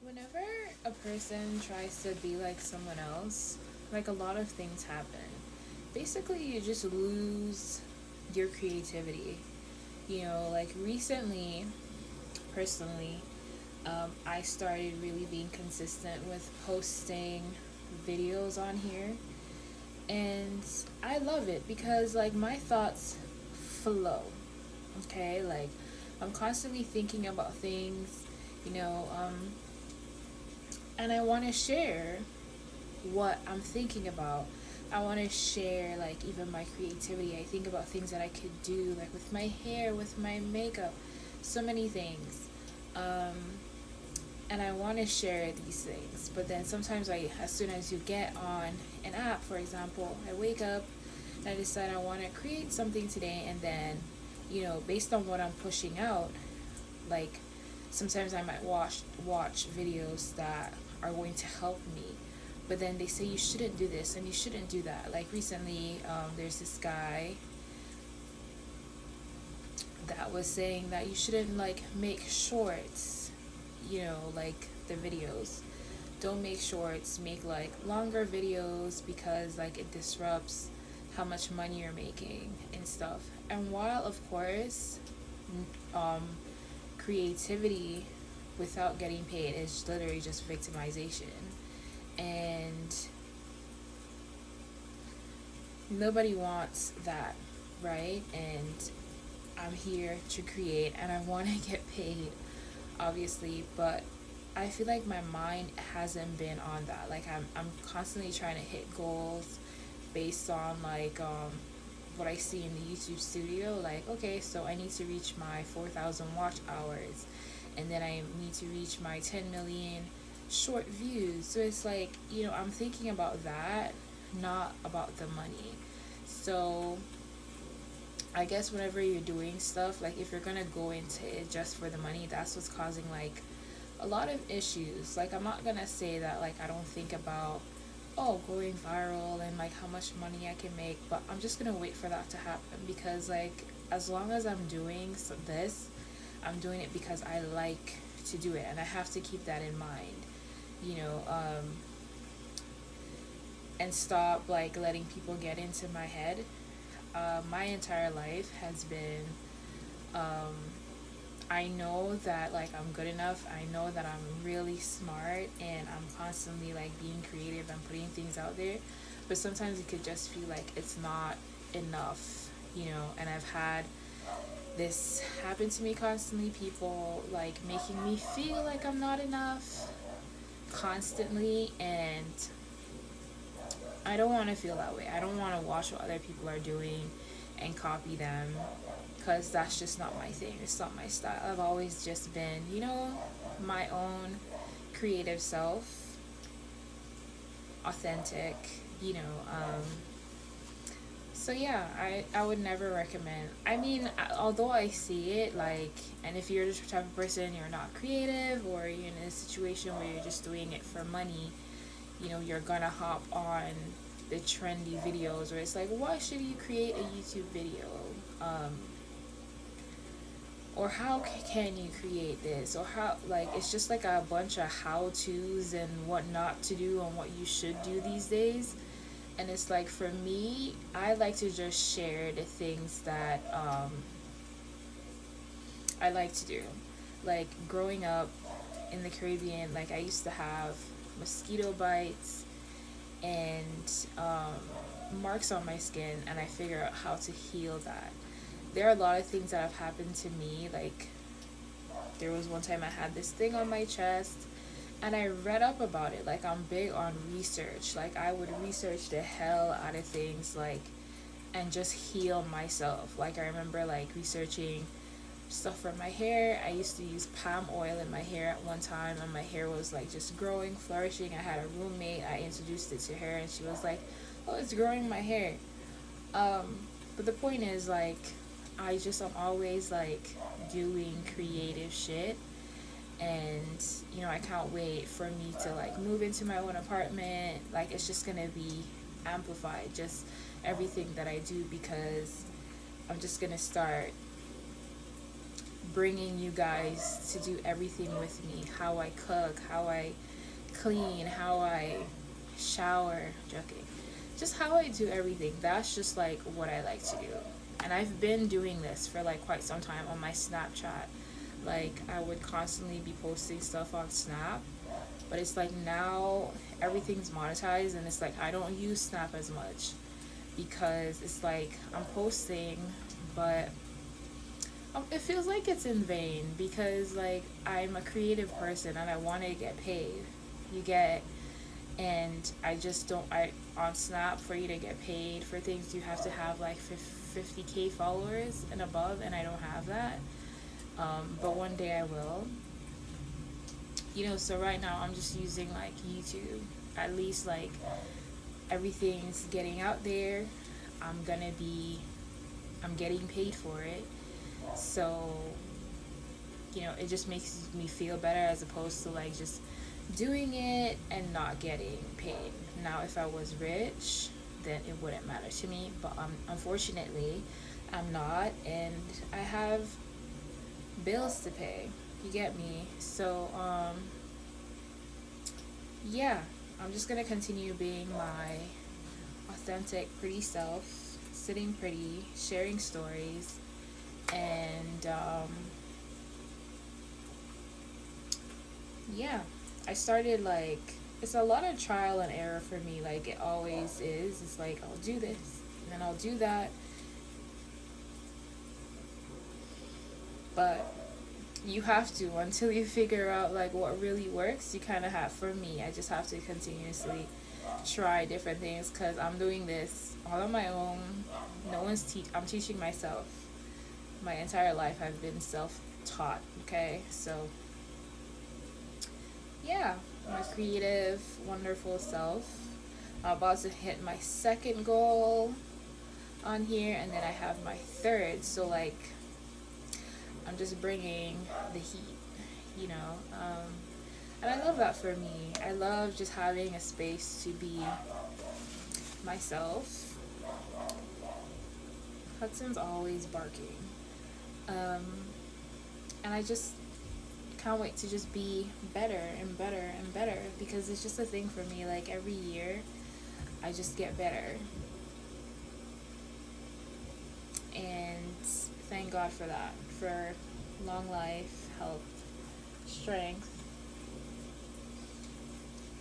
Whenever a person tries to be like someone else, like a lot of things happen. Basically, you just lose your creativity. Like recently, personally, I started really being consistent with posting videos on here. And I love it because, like, my thoughts flow. Okay? Like, I'm constantly thinking about things, you know, and I want to share what I'm thinking about. I want to share, like, even my creativity. I think about things that I could do, like with my hair, with my makeup, so many things. Um, and I want to share these things. But then sometimes, as soon as you get on an app, for example, I wake up and I decide I want to create something today, and then, based on what I'm pushing out, like sometimes I might watch videos that are going to help me, but then they say you shouldn't do this and you shouldn't do that. Like recently, there's this guy that was saying that you shouldn't like make shorts, like the videos. Don't make shorts, make like longer videos because like it disrupts how much money you're making and stuff. And while of course, um, creativity without getting paid is literally just victimization. And nobody wants that, right? And I'm here to create and I want to get paid, obviously, but I feel like my mind hasn't been on that. Like I'm constantly trying to hit goals based on like what I see in the YouTube studio. Like, okay, so I need to reach my 4,000 watch hours, and then I need to reach my 10 million short views. So it's like, I'm thinking about that, not about the money. So I guess whenever you're doing stuff, like if you're gonna go into it just for the money, that's what's causing like a lot of issues. Like I'm not gonna say that like I don't think about going viral and like how much money I can make, but I'm just gonna wait for that to happen because like as long as I'm doing this, I'm doing it because I like to do it, and I have to keep that in mind, you know, um, and stop like letting people get into my head. My entire life has been, um, I know that like I'm good enough. I know that I'm really smart and I'm constantly like being creative and putting things out there. But sometimes it could just feel like it's not enough, and I've had this happen to me constantly. People like making me feel like I'm not enough constantly, and I don't want to feel that way. I don't want to watch what other people are doing and copy them because that's just not my thing. It's not my style. I've always just been, my own creative self, authentic, you know. So yeah, I would never recommend. I mean, although I see it, like, and if you're the type of person you're not creative or you're in a situation where you're just doing it for money, you're gonna hop on the trendy videos where it's like, why should you create a YouTube video? Um, or how can you create this? Or how, like, it's just like a bunch of how to's and what not to do and what you should do these days. And it's like, for me, I like to just share the things that I like to do. Like, growing up in the Caribbean, like, I used to have mosquito bites and marks on my skin, and I figure out how to heal that. There are a lot of things that have happened to me. Like, there was one time I had this thing on my chest, and I read up about it. Like, I'm big on research. Like, I would research the hell out of things, like, and just heal myself. Like, I remember, like, researching stuff for my hair. I used to use palm oil in my hair at one time, and my hair was like just growing, flourishing. I had a roommate. I introduced it to her, and she was like, "Oh, it's growing my hair." But the point is, like, I'm always like doing creative shit, and I can't wait for me to like move into my own apartment. Like, it's just gonna be amplified, just everything that I do, because I'm just gonna start bringing you guys to do everything with me. How I cook, how I clean, how I shower, joking. Just how I do everything. That's just like what I like to do. And I've been doing this for like quite some time on my Snapchat. Like I would constantly be posting stuff on Snap, but it's like now everything's monetized and it's like I don't use Snap as much because it's like I'm posting, but it feels like it's in vain because like I'm a creative person and I want to get paid. You get, and I just don't. I on Snap, for you to get paid for things you have to have like 50K followers and above, and I don't have that. But one day I will. So right now I'm just using like YouTube. At least like everything's getting out there. I'm getting paid for it. So, it just makes me feel better as opposed to like just doing it and not getting paid. Now, if I was rich, then it wouldn't matter to me. But unfortunately, I'm not, and I have bills to pay. You get me? So, yeah, I'm just gonna continue being my authentic, pretty self, sitting pretty, sharing stories, and yeah, I started like it's a lot of trial and error for me, like it always is. It's like I'll do this and then I'll do that, but you have to until you figure out like what really works. You kind of have, for me, I just have to continuously try different things because I'm doing this all on my own. No one's I'm teaching myself. My entire life I've been self-taught. Okay, so yeah, my creative, wonderful self. I'm about to hit my second goal on here, and then I have my third. So like I'm just bringing the heat, and I love that for me. I love just having a space to be myself. Hudson's always barking. And I just can't wait to just be better and better and better because it's just a thing for me. Like every year, I just get better. And thank God for that. For long life, health, strength.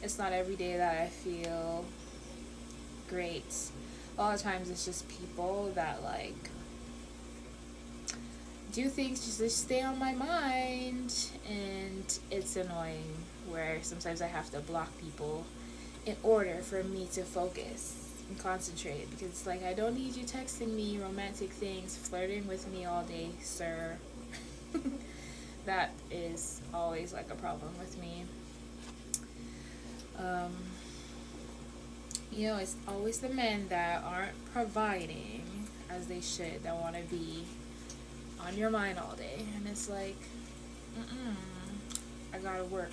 It's not every day that I feel great. A lot of times it's just people that like do things just to stay on my mind, and it's annoying where sometimes I have to block people in order for me to focus and concentrate, because it's like I don't need you texting me romantic things, flirting with me all day, sir. That is always like a problem with me. It's always the men that aren't providing as they should, that want to be on your mind all day, and it's like, I gotta work.